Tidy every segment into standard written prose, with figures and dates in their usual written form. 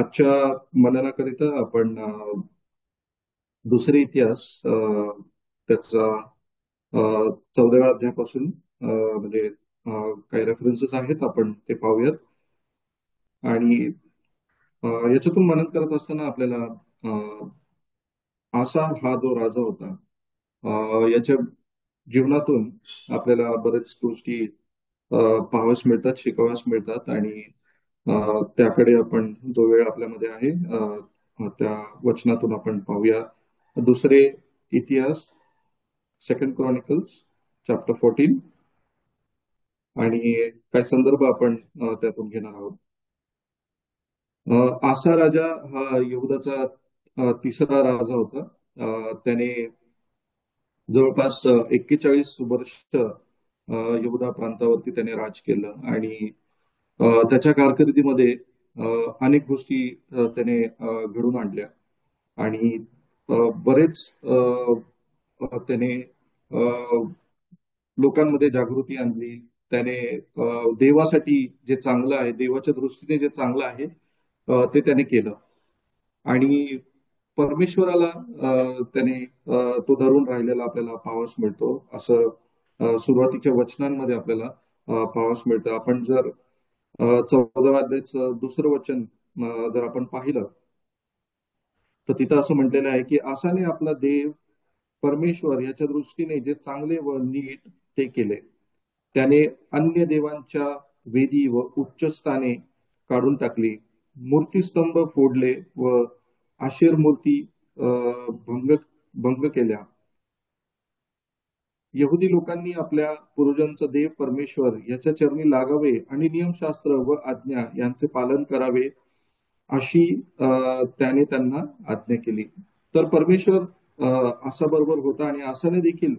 आजच्या मननाकरिता आपण दुसरे इतिहास त्याचा 14व्या अध्यायापासून म्हणजे काही रेफरन्सेस आहेत आपण ते पाहूयात. आणि याच्यातून मनन करत असताना आपल्याला आसा हा जो राजा होता, याच्या जीवनातून आपल्याला बरेच गोष्टी पाहाव्यास मिळतात, शिकाव्यास मिळतात. आणि त्याकडे आपण जो वेळ आपल्यामध्ये आहे त्या वचनातून आपण पाहूया. दुसरे इतिहास, सेकंड क्रॉनिकल्स चॅप्टर 14, आणि काय संदर्भ आपण त्यातून घेणार आहोत. आसा राजा हा यहुदाचा तिसरा राजा होता. त्याने जवळपास 41 वर्ष यहुदा प्रांतावरती त्याने राज केलं. आणि त्याच्या कारकिर्दीमध्ये अनेक गोष्टी त्याने घडून आणल्या. आणि बरेच त्याने लोकांमध्ये जागृती आणली. त्याने देवासाठी जे चांगलं आहे, देवाच्या दृष्टीने जे चांगलं आहे ते त्याने केलं. आणि परमेश्वराला त्याने तो धरून राहिलेला आपल्याला पाहावयास मिळतो, असं सुरुवातीच्या वचनांमध्ये आपल्याला पाहावयास मिळतं. आपण जर 14व्या अध्यायाचं दुसरं वचन जर आपण पाहिलं तर तिथं असं म्हटलेलं आहे की आसाने आपला देव परमेश्वर याच्या दृष्टीने जे चांगले व नीट ते केले. त्याने अन्य देवांच्या वेदी व उच्चस्थाने काढून टाकली, मूर्तीस्तंभ फोडले व आशेर मूर्ती भंग भंग केल्या. यहुदी लोकांनी आपल्या पूर्वजांचा देव परमेश्वर याच्या चरणी लागावे आणि नियमशास्त्र व आज्ञा यांचे पालन करावे अशी त्याने त्यांना आज्ञा केली. तर परमेश्वर आसाबरोबर होता आणि आसाने देखील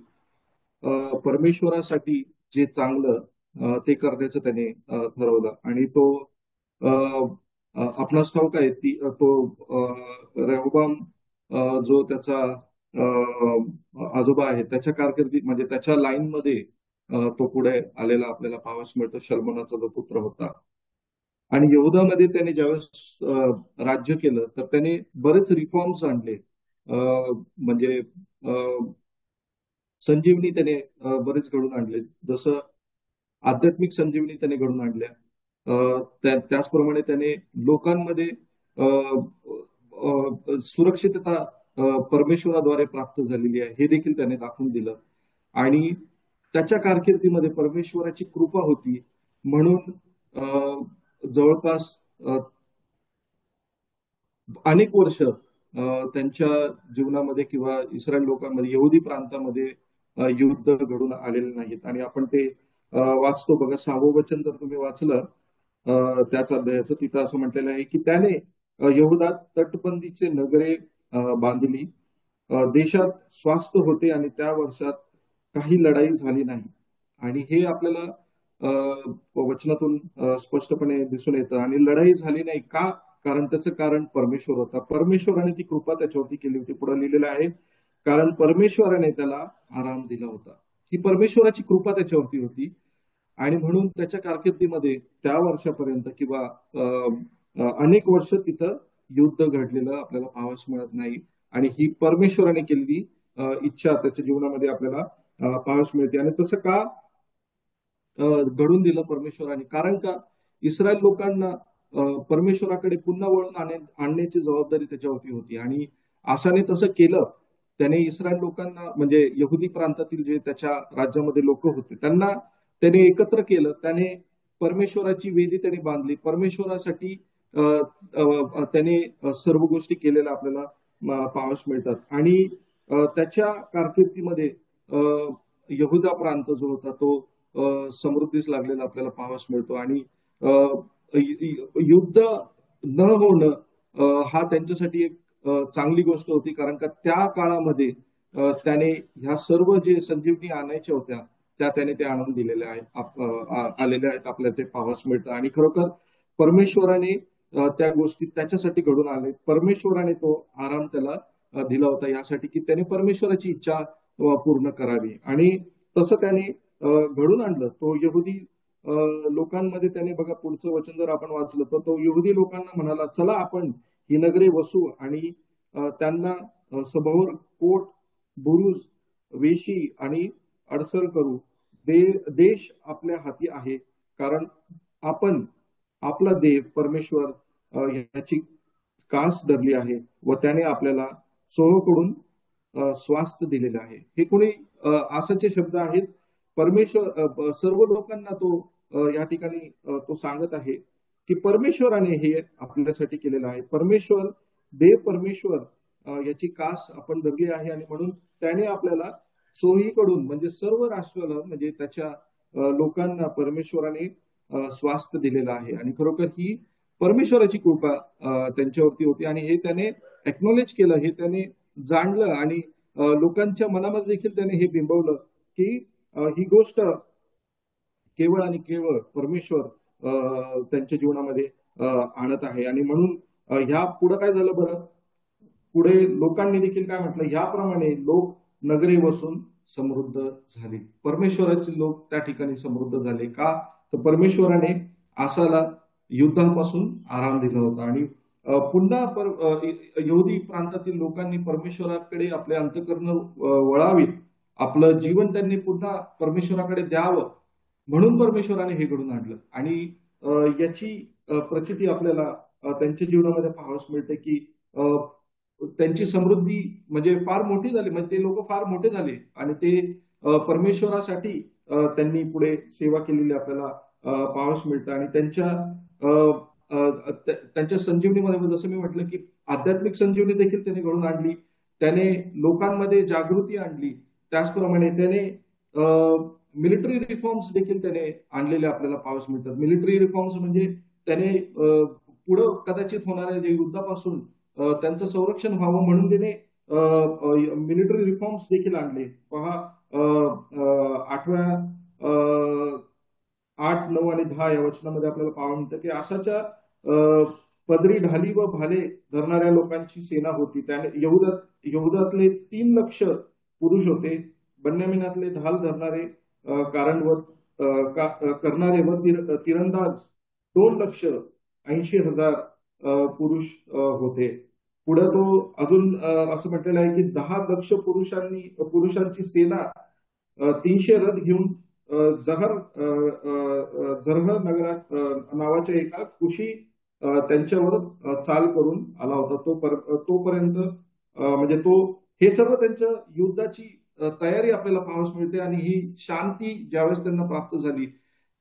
परमेश्वरासाठी जे चांगलं ते करण्याचं त्याने ठरवलं. आणि तो आपणास ठाऊक आहे तो रेहोबाम जो त्याचा आजोबा आहे, त्याच्या कारकिर्दी म्हणजे त्याच्या लाईन मध्ये तो पुढे आलेला आपल्याला पाहावयास मिळतो. शल्मोनाचा जो पुत्र होता. आणि यहुदामध्ये त्याने ज्यावेळेस राज्य केलं तर त्याने बरेच रिफॉर्म्स आणले. म्हणजे संजीवनी त्याने बरेच घडून आणले. जसं आध्यात्मिक संजीवनी त्याने घडून आणल्या, त्याचप्रमाणे त्याने लोकांमध्ये सुरक्षितता परमेश्वराद्वारे प्राप्त झालेली आहे हे देखील त्याने दाखवून दिलं. आणि त्याच्या कारकिर्दीमध्ये परमेश्वराची कृपा होती, म्हणून जवळपास अनेक वर्ष त्यांच्या जीवनामध्ये किंवा इस्रायल लोकांमध्ये, यहुदी प्रांतामध्ये युद्ध घडून आलेले नाहीत. आणि आपण ते वाचतो बघा. 6वं वचन जर तुम्ही वाचलं त्याच अध्यायाचं, तिथं असं म्हटलेलं आहे की त्याने यहुदात तटबंदीचे नगरे बांधली, देशात स्वास्थ्य होते आणि त्या वर्षात काही लढाई झाली नाही. आणि हे आपल्याला वचनातून स्पष्टपणे दिसून येतं. आणि लढाई झाली नाही का? कारण त्याचं कारण परमेश्वर होता. परमेश्वराने ती कृपा त्याच्यावरती केली होती. पुढे लिहिलेलं आहे, कारण परमेश्वराने त्याला आराम दिला होता. ही परमेश्वराची कृपा त्याच्यावरती होती. आणि म्हणून त्याच्या कारकिर्दीमध्ये त्या वर्षापर्यंत किंवा अनेक वर्ष तिथं युद्ध घडलेलं आपल्याला पाहावयास मिळत नाही. आणि ही परमेश्वराने केलेली इच्छा त्याच्या जीवनामध्ये आपल्याला पाहावयास मिळते. आणि तसं का घडून दिलं परमेश्वराने? कारण का इस्रायल लोकांना परमेश्वराकडे पुन्हा वळून आणण्याची जबाबदारी त्याच्यावरती होती. आणि आसाने तसं केलं. त्याने इस्रायल लोकांना, म्हणजे यहुदी प्रांतातील जे त्याच्या राज्यामध्ये लोक होते, त्यांना त्याने एकत्र केलं. त्याने परमेश्वराची वेदी त्याने बांधली. परमेश्वरासाठी त्याने सर्व गोष्टी केलेल्या आपल्याला पाहावयास मिळतात. आणि त्याच्या कारकिर्दीमध्ये यहुदा प्रांत जो होता तो समृद्धीस लागलेला आपल्याला पाहावयास मिळतो. आणि युद्ध न होणं हा त्यांच्यासाठी एक चांगली गोष्ट होती. कारण का त्या काळामध्ये त्याने ह्या सर्व जे संजीवनी आणायच्या होत्या त्या त्याने ते आणून दिलेल्या आलेल्या आहेत, आपल्याला ते पाहावयास मिळतं. आणि खरोखर परमेश्वराने त्या गोष्टी त्याच्यासाठी घडून आले. परमेश्वराने तो आराम त्याला दिला होता यासाठी की त्याने परमेश्वराची इच्छा पूर्ण करावी. आणि तसं त्याने घडून आणलं. तो यहुदी लोकांमध्ये त्याने बघा पुढचं वचन जर आपण वाचलं तर तो यहुदी लोकांना म्हणाला, चला आपण ही नगरे वसू आणि त्यांना सभोर कोट, बुरुज, वेशी आणि अडसर करू. देश आपल्या हाती आहे, कारण आपण आपला देव परमेश्वर ह्याची कास धरली आहे व त्याने आपल्याला सोहकडून स्वास्थ्य दिलेलं आहे. हे कोणी आसाचे शब्द आहेत. परमेश्वर सर्व लोकांना तो या ठिकाणी तो सांगत आहे की परमेश्वराने हे आपल्यासाठी केलेलं आहे. परमेश्वर, देव परमेश्वर याची कास आपण धरली आहे आणि म्हणून त्याने आपल्याला सोयीकडून म्हणजे सर्व राष्ट्राला म्हणजे त्याच्या लोकांना परमेश्वराने स्वास्थ्य दिलेलं आहे. आणि खरोखर ही परमेश्वराची कृपा त्यांच्यावरती होती आणि हे त्याने एक्नॉलेज केलं, हे त्याने जाणलं आणि लोकांच्या मनामध्ये देखील त्याने हे बिंबवलं की ही गोष्ट केवळ आणि केवळ परमेश्वर त्यांच्या जीवनामध्ये आणत आहे. आणि म्हणून ह्या पुढे काय झालं बरं, पुढे लोकांनी देखील काय म्हटलं, ह्याप्रमाणे लोक नगरे वसून समृद्ध झाली. परमेश्वराचे लोक त्या ठिकाणी समृद्ध झाले का, तर परमेश्वराने आसाला युद्धापासून आराम दिला होता. आणि पुन्हा यहुदी प्रांतातील लोकांनी परमेश्वराकडे आपले अंतःकरण वळावीत, आपलं जीवन त्यांनी पुन्हा परमेश्वराकडे द्यावं, म्हणून परमेश्वराने हे घडून आणलं. आणि याची प्रचिती आपल्याला त्यांच्या जीवनामध्ये पाहावयास मिळते की त्यांची समृद्धी म्हणजे फार मोठी झाली, म्हणजे ते लोक फार मोठे झाले आणि ते परमेश्वरासाठी त्यांनी पुढे सेवा केलेली आपल्याला पाहावयास मिळतं. आणि त्यांच्या संजीवनीमध्ये जसं मी म्हटलं की आध्यात्मिक संजीवनी देखील त्याने घडून आणली, त्याने लोकांमध्ये जागृती आणली. त्याचप्रमाणे त्याने मिलिटरी रिफॉर्म्स देखील त्याने आणलेले आपल्याला पाहावयास मिळतात. मिलिटरी रिफॉर्म्स म्हणजे त्याने पुढं कदाचित होणाऱ्या जे युद्धापासून त्यांचं संरक्षण व्हावं म्हणून त्याने मिलिटरी रिफॉर्म्स देखील आणले. पहा 8, 9 आणि 10 या वचनामध्ये आपल्याला पाहावं मिळतं की आसाच्या पदरी ढाली व भाले धरणाऱ्या लोकांची सेना होती. त्याने यहुदातले 3 लक्ष पुरुष होते, बन्यामिनातले ढाल धरणारे करणारे व तिरंदाज 2,80,000 पुरुष होते. पुढे तो अजून असं म्हटलेलं आहे की 10 लक्ष पुरुषांची सेना 300 रथ घेऊन जरह नगरात नावाच्या एका कुशी त्यांच्यावर चाल करून आला होता. तोपर्यंत म्हणजे हे सर्व त्यांच्या युद्धाची तयारी आपल्याला पाहावयास मिळते. आणि ही शांती ज्यावेळेस त्यांना प्राप्त झाली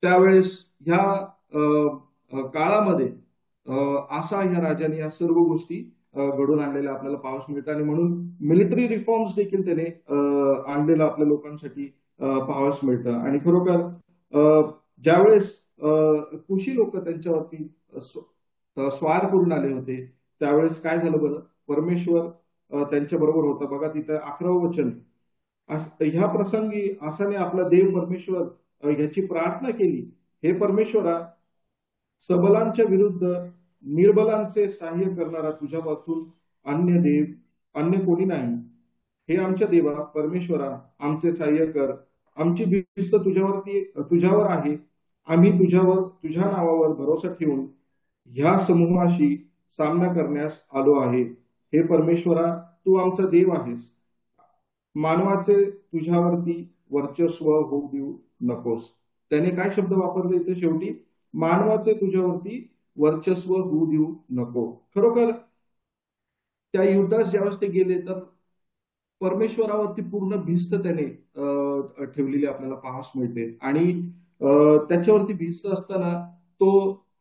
त्यावेळेस ह्या काळामध्ये आसा ह्या राजाने या सर्व गोष्टी घडून आणलेल्या आपल्याला पाहावयास मिळतात. आणि म्हणून मिलिटरी रिफॉर्म्स देखील त्याने आणलेलं आपल्या लोकांसाठी पाहावयास मिळतं. आणि खरोखर ज्यावेळेस कुशी लोक त्यांच्यावरती स्वार करून आले होते त्यावेळेस काय झालं बरं, परमेश्वर त्यांच्या बरोबर होता. बघा तिथं 11वं वचन, ह्या प्रसंगी आसाने आपला देव परमेश्वर ह्याची प्रार्थना केली, हे परमेश्वरा, सबलांच्या विरुद्ध निर्बलांचे सहाय्य करणारा तुझ्यापासून अन्य कोणी नाही. हे आमच्या देवा परमेश्वरा, आमचे सहाय्य कर, आमची भिस्त तुझ्यावर आहे. आम्ही तुझ्या नावावर भरोसा ठेवून ह्या समूहाशी सामना करण्यास आलो आहे. हे परमेश्वरा, तू आमचा देव आहेस. मानवाचे तुझ्यावरती वर्चस्व होऊ देऊ नकोस. त्याने काय शब्द वापरले इथे शेवटी, मानवाचे तुझ्यावरती वर्चस्व होऊ देऊ नको. खरोखर त्या युद्धास ज्यावेळेस ते गेले तर परमेश्वरावरती पूर्ण भिस्त त्याने ठेवलेली आपल्याला पाहावयास मिळते. आणि त्याच्यावरती भिस्त असताना तो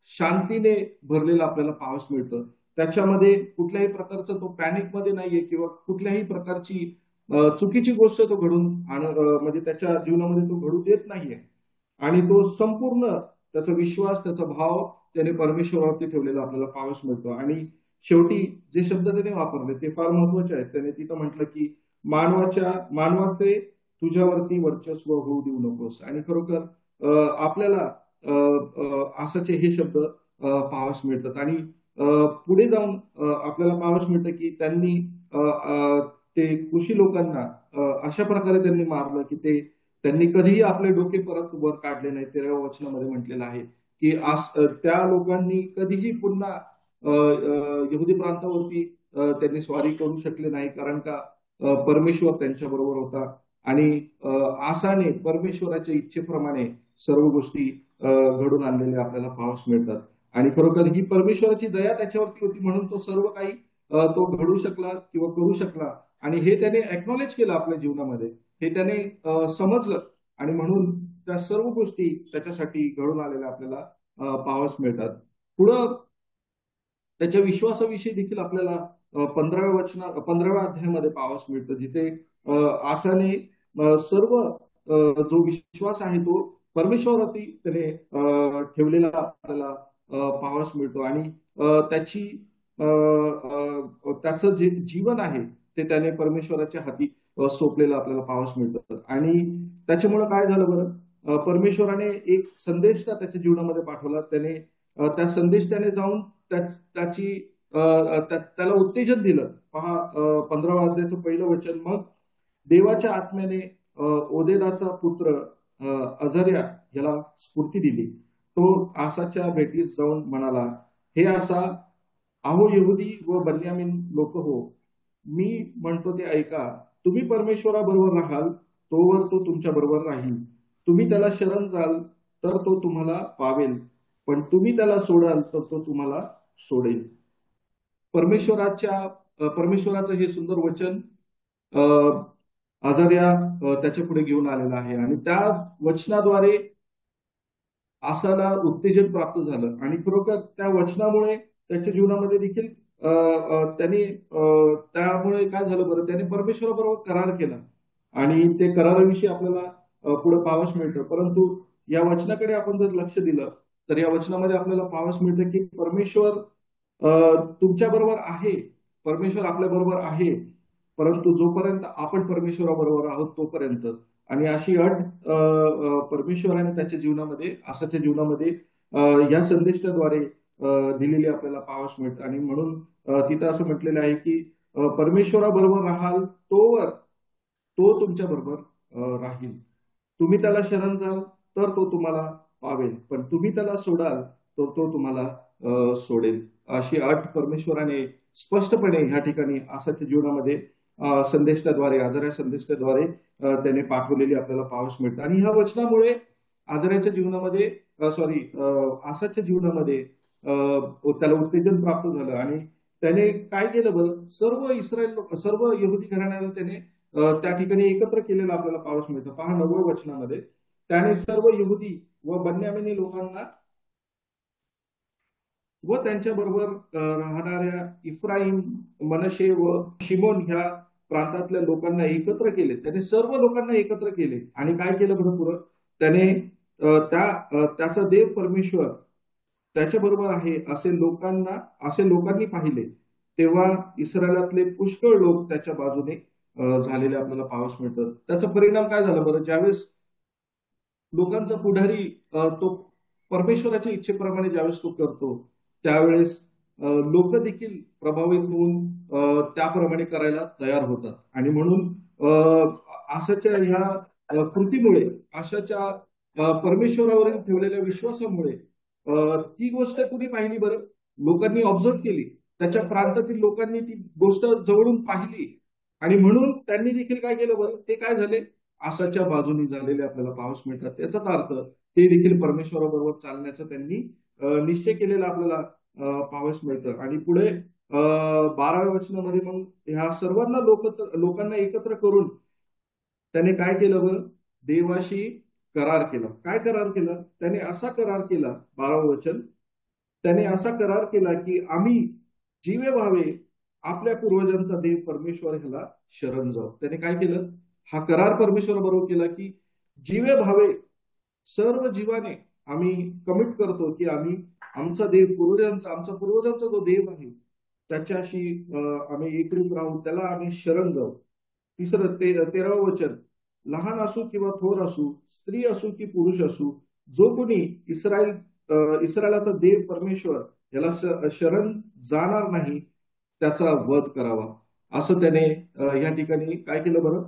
शांतीने भरलेला आपल्याला पाहावयास मिळतं. त्याच्यामध्ये कुठल्याही प्रकारचा तो पॅनिक मध्ये नाहीये किंवा कुठल्याही प्रकारची चुकीची गोष्ट तो घडून म्हणजे त्याच्या जीवनामध्ये तो घडू देत नाहीये. आणि तो संपूर्ण त्याचा विश्वास, त्याचा भाव त्याने परमेश्वरावरती ठेवलेला आपल्याला पाहावयास मिळतो. आणि शेवटी जे शब्द त्याने वापरले ते फार महत्वाचे आहेत. त्याने तिथं म्हटलं की मानवाचे तुझ्यावरती वर्चस्व होऊ देऊ नकोस. आणि खरोखर आपल्याला आसाचे हे शब्द पाहावयास मिळतात. आणि पुढे जाऊन आपल्याला पाहावयास मिळतं की त्यांनी ते कुशी लोकांना अशा प्रकारे त्यांनी मारलं की ते त्यांनी कधीही आपले डोके परत वर काढले नाही. 13व्या वचनामध्ये म्हटलेलं आहे की त्या लोकांनी कधीही पुन्हा यहुदी प्रांतावरती त्यांनी स्वारी करू शकले नाही, कारण का परमेश्वर त्यांच्या बरोबर होता. आणि आसाने परमेश्वराच्या इच्छेप्रमाणे सर्व गोष्टी घडून आणलेल्या आपल्याला पाहावयास मिळतात. आणि खरोखर ही परमेश्वराची दया त्याच्यावरती होती, म्हणून तो सर्व काही तो घडू शकला किंवा करू शकला. आणि हे त्याने एक्नॉलेज केलं आपल्या जीवनामध्ये, हे त्याने समजलं, आणि म्हणून त्या सर्व गोष्टी त्याच्यासाठी घडून आलेल्या आपल्याला पाहावयास मिळतात. पुढं त्याच्या विश्वासाविषयी देखील आपल्याला 15व्या अध्यायामध्ये पाहावयास मिळतं, जिथे आसाने सर्व जो विश्वास आहे तो परमेश्वरावरती त्याने ठेवलेला आपल्याला पाहावयास मिळतो. आणि त्याची त्याचं जे जीवन आहे ते त्याने परमेश्वराच्या हाती सोपलेलं आपल्याला पाहावयास मिळतं. आणि त्याच्यामुळे काय झालं बरं, परमेश्वराने एक संदेश त्याच्या जीवनामध्ये पाठवला. त्याने त्या संदेश त्याने जाऊन त्याची त्याला उत्तेजन दिलं. पहा 15व्या अध्यायाचं पहिलं वचन, मग देवाच्या आत्म्याने ओदेदाचा पुत्र अझर्या याला स्फूर्ती दिली. तो आसाच्या भेटीस जाऊन म्हणाला, हे आसा, अहो यहुदी व बन्यामीन लोक हो, मी म्हणतो ते ऐका. तुम्ही परमेश्वराबरोबर राहाल तोवर तो तुमच्या बरोबर राहील. तुम्ही त्याला शरण जाल तर तो तुम्हाला पावेल, पण तुम्ही त्याला सोडाल तर तो तुम्हाला सोडेल. परमेश्वराचं हे सुंदर वचन अझर्या त्याच्या पुढे घेऊन आलेला आहे. आणि त्या वचनाद्वारे आसाला उत्तेजन प्राप्त झालं. आणि खरोखर त्या वचनामुळे त्याच्या जीवनामध्ये देखील त्याने त्यामुळे काय झालं बरं, त्याने परमेश्वराबरोबर करार केला. आणि ते कराराविषयी आपल्याला पुढे पाहावयास मिळतं. परंतु या वचनाकडे आपण जर लक्ष दिलं तर या वचनामध्ये आपल्याला पाहावयास मिळतं की परमेश्वर तुमच्या बरोबर आहे, परमेश्वर आपल्या बरोबर आहे, परंतु जोपर्यंत आपण परमेश्वराबरोबर आहोत तोपर्यंत. आणि अशी अट परमेश्वराने त्याच्या जीवनामध्ये, आसाच्या जीवनामध्ये या संदेशाद्वारे दिलेली आपल्याला पाहावयास मिळतं. आणि म्हणून तिथं असं म्हटलेलं आहे की परमेश्वराबरोबर राहाल तोवर तो तुमच्या बरोबर राहील. तुम्ही त्याला शरण जाल तर तो तुम्हाला पावेल, पण तुम्ही त्याला सोडाल तर तो तुम्हाला सोडेल. अशी अट परमेश्वराने स्पष्टपणे ह्या ठिकाणी आसाच्या जीवनामध्ये संदेशाद्वारे, आजऱ्या संदेशाद्वारे त्याने पाठवलेली आपल्याला पाहावयास मिळतं. आणि ह्या वचनामुळे आजऱ्याच्या जीवनामध्ये आसाच्या जीवनामध्ये त्याला उत्तेजन प्राप्त झालं. आणि त्याने काय केलं बरं, सर्व यहुदी घराण्याला त्याने त्या ठिकाणी एकत्र केलेलं आपल्याला पाहावयास मिळतं. पहा 9व्या वचनामध्ये, त्याने सर्व यहुदी व बन्यामिनी लोकांना व त्यांच्या बरोबर राहणाऱ्या इफ्राईम, मनशे व शिमोन ह्या प्रांतातल्या लोकांना एकत्र केले. त्याने सर्व लोकांना एकत्र केले. आणि काय केलं बरं पुढं, त्याने त्याचा देव परमेश्वर त्याच्या बरोबर आहे असे लोकांनी पाहिले. तेव्हा इस्रायलातले पुष्कळ लोक त्याच्या बाजूने झालेले आपल्याला पाहावयास मिळतात. त्याचा परिणाम काय झाला बरं, ज्यावेळेस लोकांचा पुढारी तो परमेश्वराच्या इच्छेप्रमाणे ज्यावेळेस तो करतो त्यावेळेस लोक देखील प्रभावित होऊन त्याप्रमाणे करायला तयार होतात. आणि म्हणून आशाच्या ह्या कृतीमुळे, आशाच्या परमेश्वरावरील ठेवलेल्या विश्वासामुळे ती गोष्ट कुणी पाहिली बरं, लोकांनी ऑब्झर्व केली. त्याच्या प्रांतातील लोकांनी ती गोष्ट जवळून पाहिली. आणि म्हणून त्यांनी देखील काय केलं बरं, ते काय झाले, आशाच्या बाजूनी झालेले आपल्याला पाहावयास मिळतात. याचाच अर्थ ते देखील परमेश्वराबरोबर चालण्याचा त्यांनी निश्चय केलेला आपल्याला पाहावयास मिळतं. आणि पुढे 12व्या वचनामध्ये मग ह्या सर्वांना लोकांना एकत्र करून त्याने काय केलं बरं, देवाशी करार केला. काय करार केला, त्याने असा करार केला, 12वं वचन, त्याने असा करार केला की आम्ही जीवे व्हावे आपल्या पूर्वजांचा देव परमेश्वर ह्याला शरण जाऊ. त्याने काय केलं, हा करार परमेश्वराबरोबर केला की जीवे भावे, सर्व जीवाने आम्ही कमिट करतो की आम्ही आमचा देव, आमचा पूर्वजांचा जो देव आहे त्याच्याशी आम्ही एकरूप राहू, त्याला आम्ही शरण जाऊ. 13वं वचन, लहान असू किंवा थोर असू, स्त्री असू की पुरुष असू, जो कोणी इस्रायलाचा देव परमेश्वर याला शरण जाणार नाही त्याचा वध करावा. असं त्याने या ठिकाणी काय केलं बरं,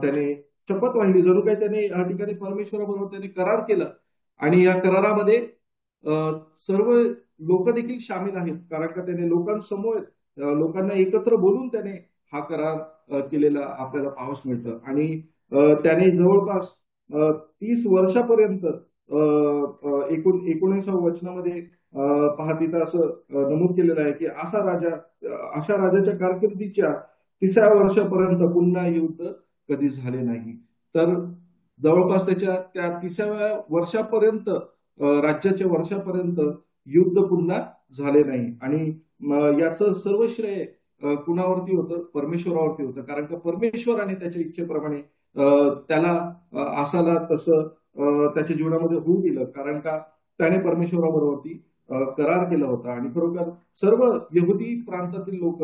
त्याने शपथ वाहिली, जणू काही त्याने या ठिकाणी परमेश्वराबरोबर त्याने करार केला. आणि या करारामध्ये सर्व लोक देखील सामील आहेत, कारण का त्याने लोकांसमोर लोकांना एकत्र बोलून त्याने हा करार केलेला आपल्याला पाहावयास मिळतं. आणि त्याने जवळपास 30 वर्षापर्यंत 19व्या वचनामध्ये पहा तिथं असं नमूद केलेलं आहे की अशा राजाच्या कारकिर्दीच्या 30व्या वर्षापर्यंत पुन्हा युद्ध कधी झाले नाही. तर जवळपास त्याच्या त्या 30व्या वर्षापर्यंत राज्याच्या वर्षापर्यंत युद्ध पुन्हा झाले नाही. आणि याचं सर्व श्रेय कुणावरती होतं? परमेश्वरावरती होतं, कारण का परमेश्वराने त्याच्या इच्छेप्रमाणे त्याला आसाला तसं त्याच्या जीवनामध्ये होऊ दिलं, कारण का त्याने परमेश्वराबरोबरती करार केला होता. आणि खरोखर सर्व यहुदी प्रांतातील लोक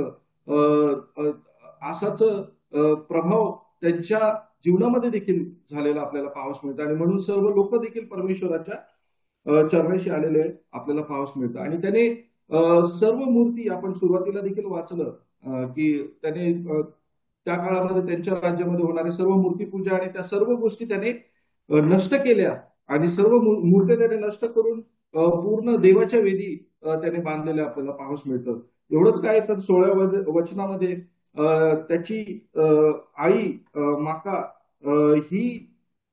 आसाचं प्रभाव त्यांच्या जीवनामध्ये देखील झालेला आपल्याला पाहावयास मिळतं. आणि म्हणून सर्व लोक देखील परमेश्वराच्या चरणाशी आलेले आपल्याला पाहावयास मिळतं. आणि त्याने सर्व मूर्ती, आपण सुरुवातीला देखील वाचलं की त्याने त्या काळामध्ये त्यांच्या राज्यामध्ये होणारे सर्व मूर्तीपूजा आणि त्या सर्व गोष्टी त्याने नष्ट केल्या. आणि सर्व मूर्ती त्याने नष्ट करून पूर्ण देवाच्या वेदी त्याने बांधलेल्या आपल्याला पाहावयास मिळतं. एवढंच काय, तर 16व्या वचनामध्ये त्याची आई माका ही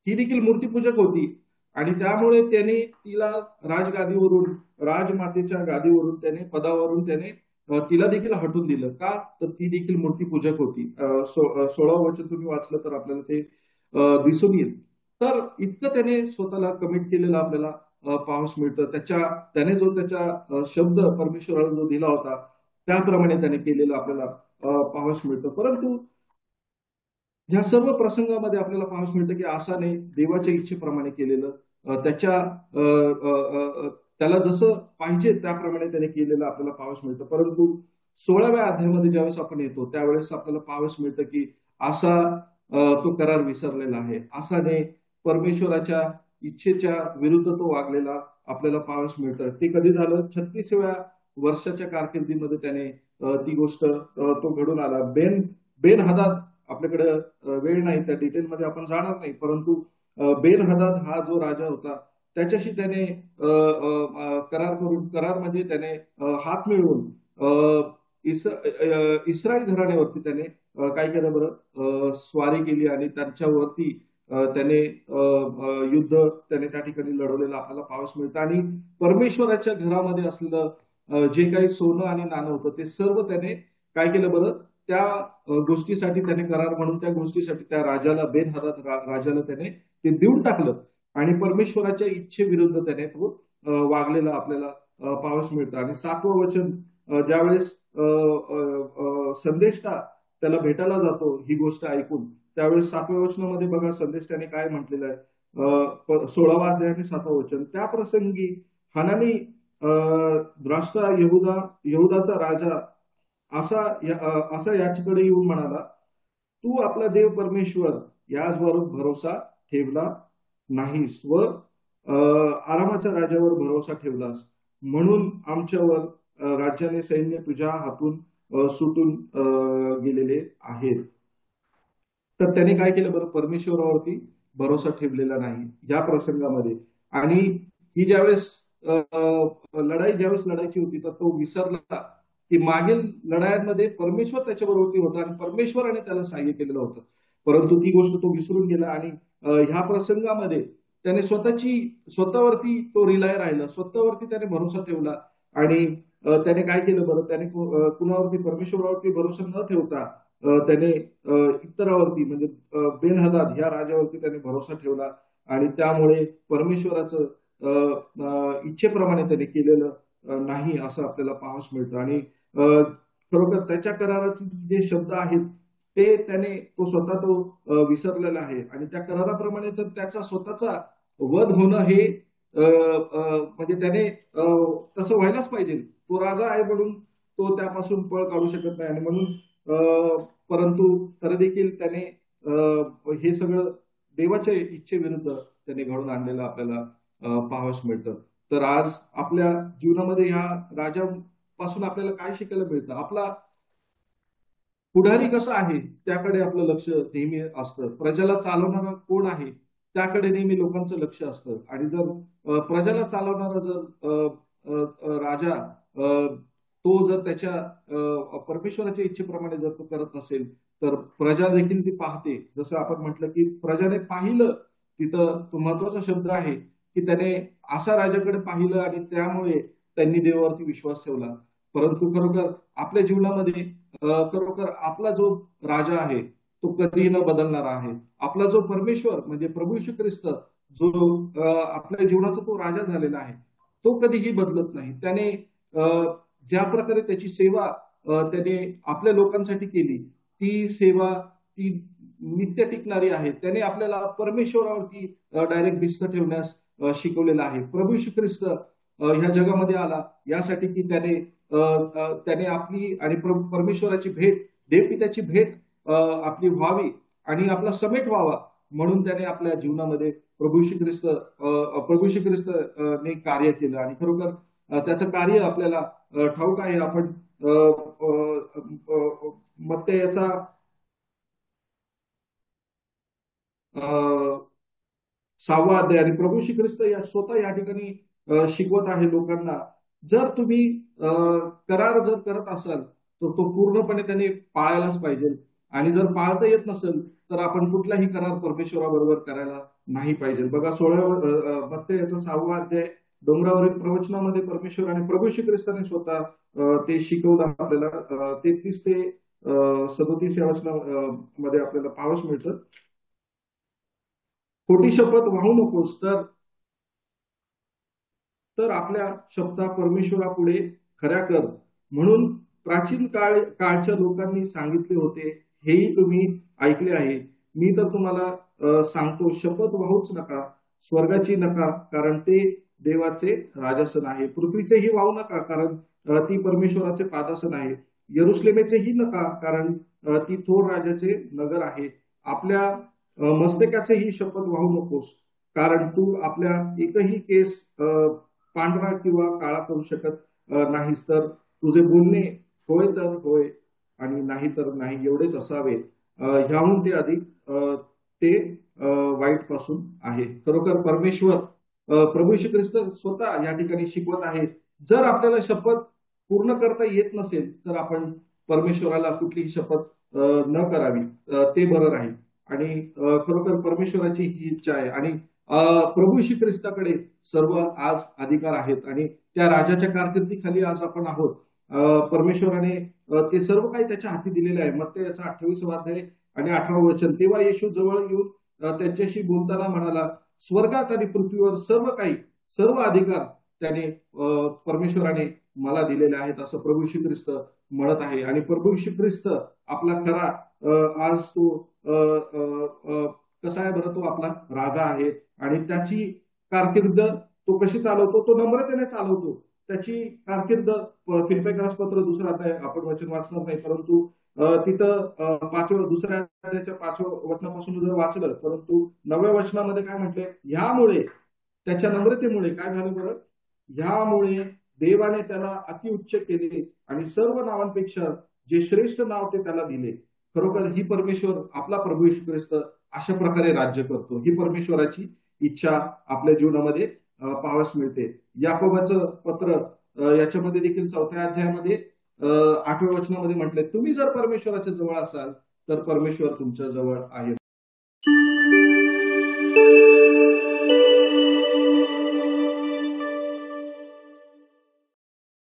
ही देखील मूर्तीपूजक होती. आणि त्यामुळे त्याने तिला राजगादीवरून, राजमातेच्या गादीवरून त्याने, पदावरून त्याने तिला देखील हटून दिलं. का? तर ती देखील मूर्तीपूजक होती. 16वं वचन तुम्ही वाचलं तर आपल्याला ते दिसून येईल. तर इतकं त्याने स्वतःला कमिट केलेलं आपल्याला पाहावयास मिळतं. त्याने जो त्याचा शब्द परमेश्वराला जो दिला होता त्याप्रमाणे त्याने केलेलं आपल्याला पाहावयास मिळतं. परंतु ह्या सर्व प्रसंगामध्ये आपल्याला पाहावयास मिळतं की आसाने देवाच्या इच्छेप्रमाणे केलेलं, त्याला जसं पाहिजे त्याप्रमाणे त्याने केलेलं आपल्याला पाहावयास मिळतं. परंतु 16व्या अध्यायामध्ये ज्यावेळेस आपण येतो त्यावेळेस आपल्याला पाहावयास मिळतं की आसा तो करार विसरलेला आहे. आसाने परमेश्वराच्या इच्छेच्या विरुद्ध तो वागलेला आपल्याला पाहावयास मिळतं. ते कधी झालं? 36व्या वर्षाच्या कारकिर्दीमध्ये त्याने ती गोष्ट तो घडून आला. बेन हदाद, आपल्याकडे वेळ नाही त्या डिटेलमध्ये आपण जाणार नाही, परंतु बेन हदाद हा जो राजा होता त्याच्याशी त्याने करार म्हणजे त्याने हात मिळवून इस्रायल घराण्यावरती त्याने काय केलं बरं? स्वारी केली आणि त्यांच्यावरती त्याने युद्ध त्याने त्या ठिकाणी लढवलेलं आपल्याला पाहावयास मिळतं. आणि परमेश्वराच्या घरामध्ये असलेलं जे काही सोनं आणि नाणं होतं ते सर्व त्याने काय केलं बरं? त्या गोष्टीसाठी त्याने करार म्हणून त्या गोष्टीसाठी त्या राजाला, बेन हदाद राजाला त्याने ते देऊन टाकलं. आणि परमेश्वराच्या इच्छेविरुद्ध त्याने तो वागलेला आपल्याला पाहावयास मिळतं. आणि 7वं वचन ज्यावेळेस संदेष्टा त्याला भेटायला जातो ही गोष्ट ऐकून, त्यावेळेस 7व्या वचनामध्ये बघा संदेष्टाने काय म्हटलेलं आहे. 16वा अध्याय आणि 7वं वचन. त्या प्रसंगी हानानी द्राष्टा यहुदाचा राजा असा याच्याकडे येऊन म्हणाला, तू आपला देव परमेश्वर याचवर भरोसा ठेवला नाहीस व आरामाच्या राजावर भरोसा ठेवलास, म्हणून आमच्यावर राज्याने सैन्य तुझ्या हातून सुटून गेलेले आहेत. तर त्याने काय केलं बरं? परमेश्वरावरती भरोसा ठेवलेला नाही या प्रसंगामध्ये. आणि ही ज्यावेळेस ज्यावेळेस लढायची होती तर तो विसरला की मागील लढायांमध्ये परमेश्वर त्याच्याबरोबर होता आणि परमेश्वराने त्याला सहाय्य केलेलं होतं. परंतु ती गोष्ट तो विसरून गेला. आणि ह्या प्रसंगामध्ये त्याने स्वतःवरती तो रिलाय राहिला, स्वतःवरती त्याने भरोसा ठेवला. आणि त्याने काय केलं बरं? त्याने कुणावरती, परमेश्वरावरती भरोसा न ठेवता त्याने इतरावरती म्हणजे बेन हदाद या राजावरती त्याने भरोसा ठेवला. आणि त्यामुळे परमेश्वराचं इच्छेप्रमाणे त्याने केलेलं नाही असं आपल्याला पाहावयास मिळतं. आणि खरोखर त्याच्या कराराचे जे शब्द आहेत ते त्याने तो विसरलेला आहे. आणि त्या कराराप्रमाणे तर त्याचा स्वतःचा वध होणं हे म्हणजे त्याने तसं व्हायलाच पाहिजे. तो राजा आहे म्हणून तो त्यापासून पळ काढू शकत नाही. आणि म्हणून परंतु तरी देखील त्याने हे सगळं देवाच्या इच्छेविरुद्ध त्याने घडून आणलेलं आपल्याला पाहावयास मिळतं. तर आज आपल्या जीवनामध्ये ह्या राजापासून आपल्याला काय शिकायला मिळतं? आपला पुढारी कसा आहे त्याकडे आपलं लक्ष नेहमी असतं. प्रजाला चालवणारा कोण आहे त्याकडे नेहमी लोकांचं लक्ष असतं. आणि जर प्रजाला चालवणारा जर राजा तो जर त्याच्या परमेश्वराच्या इच्छेप्रमाणे जर तो करत नसेल तर प्रजा देखील ती पाहते. जसं आपण म्हटलं की प्रजाने पाहिलं, तिथं तो महत्वाचा शब्द आहे की त्याने असा राजाकडे पाहिलं आणि त्यामुळे त्यांनी देवावरती विश्वास ठेवला. परंतु खरोखर आपल्या जीवनामध्ये खरोखर आपला जो राजा आहे तो कधीही न बदलणारा आहे. आपला जो परमेश्वर म्हणजे प्रभू येशू ख्रिस्त जो आपल्या जीवनाचा तो राजा झालेला आहे तो कधीही बदलत नाही. त्याने ज्या प्रकारे त्याची सेवा त्याने आपल्या लोकांसाठी केली ती सेवा ती नित्य टिकणारी आहे. त्याने आपल्याला परमेश्वरावरती डायरेक्ट भिस्त ठेवण्यास शिकवलेलं आहे. प्रभू येशू ख्रिस्त ह्या जगामध्ये आला यासाठी की त्याने आपली आणि परमेश्वराची भेट देवपित्याची भेट आपली व्हावी आणि आपला समेट व्हावा म्हणून त्याने आपल्या जीवनामध्ये प्रभू येशू ख्रिस्त ने कार्य केलं. आणि खरोखर त्याचं कार्य आपल्याला ठाऊक आहे. आपण मत्ते याचा 6वा अध्याय आणि प्रभू श्री ख्रिस्त स्वतः या ठिकाणी शिकवत आहे लोकांना. जर तुम्ही करार जर करत असाल तर तो पूर्णपणे त्याने पाळायलाच पाहिजे. आणि जर पाळता येत नसेल तर आपण कुठलाही करार परमेश्वराबरोबर करायला नाही पाहिजे. बघा 16 मत्ते याचा 6वा अध्याय डोंगरावरील प्रवचनामध्ये परमेश्वर आणि प्रभू श्री ख्रिस्ताने स्वतः ते शिकवलं आपल्याला. 33 ते 37 या वचनामध्ये आपल्याला पाहावयास मिळतं. खोटी शपथ वाहू नकोस तर आपल्या शब्दा परमेश्वरापुढे खऱ्या कर म्हणून प्राचीन काळच्या लोकांनी सांगितले होते. हेही तुम्ही ऐकले आहे. मी तर तुम्हाला सांगतो, शपथ वाहूच नका, स्वर्गाची नका कारण ते देवाचे राजासन आहे. पृथ्वीचेही वाहू नका कारण ती परमेश्वराचे पादासन आहे. यरुशलेमेचेही नका कारण ती थोर राजाचे नगर आहे. आपल्या मस्तकाचेही शपथ वाहू नकोस कारण तू आपल्या एकही केस पांढरा किंवा काळा करू शकत नाहीस. तर तुझे बोलणे होय तर होय आणि नाही तर नाही एवढेच असावे. ह्याहून ते अधिक ते वाईट पासून आहे. खरोखर परमेश्वर प्रभू श्री ख्रिस्त स्वतः या ठिकाणी शिकवत आहे. जर आपल्याला शपथ पूर्ण करता येत नसेल तर आपण परमेश्वराला कुठलीही शपथ न करावी ते बरं राहील. आणि खरोखर परमेश्वराची ही इच्छा आहे. आणि प्रभू श्री ख्रिस्ताकडे सर्व आज अधिकार आहेत आणि त्या राजाच्या कारकिर्दीखाली आज आपण आहोत. परमेश्वराने ते सर्व काही त्याच्या हाती दिलेले आहे. मत्ते याचा 28वा अध्याय आणि 18वं वचन. तेव्हा येशू जवळ येऊन त्यांच्याशी बोलताना म्हणाला, स्वर्गात आणि पृथ्वीवर सर्व अधिकार त्याने परमेश्वराने मला दिलेले आहेत असं प्रभू श्री ख्रिस्त म्हणत आहे. आणि प्रभू श्री ख्रिस्त आपला खरा आज तो कसा आहे बरं, तो आपला राजा आहे. आणि त्याची कारकीर्द तो कशी चालवतो, तो नम्रतेने चालवतो. त्याची कारकीर्द फिलिप्पियस पत्र 2रा अध्याय आपण वचन वाचणार नाही परंतु तिथं दुसऱ्या अध्यायाच्या 5व्या वचनापासून जर वाचलं परंतु 9व्या वचनामध्ये काय म्हटलंय, ह्यामुळे त्याच्या नम्रतेमुळे काय झालं बरं, ह्यामुळे देवाने त्याला अतिउच्च केले आणि सर्व नावांपेक्षा जे श्रेष्ठ नाव ते त्याला दिले. खरोखर ही परमेश्वर आपला प्रभू येशू ख्रिस्त अशा प्रकारे राज्य करतो. ही परमेश्वराची इच्छा आपल्या जीवनामध्ये पाहावयास मिळते. याकोबाचं पत्र याच्यामध्ये देखील 4थ्या अध्यायामध्ये 8व्या वचनामध्ये म्हटलंय, तुम्ही जर परमेश्वराच्या जवळ असाल तर परमेश्वर तुमच्या जवळ आहे.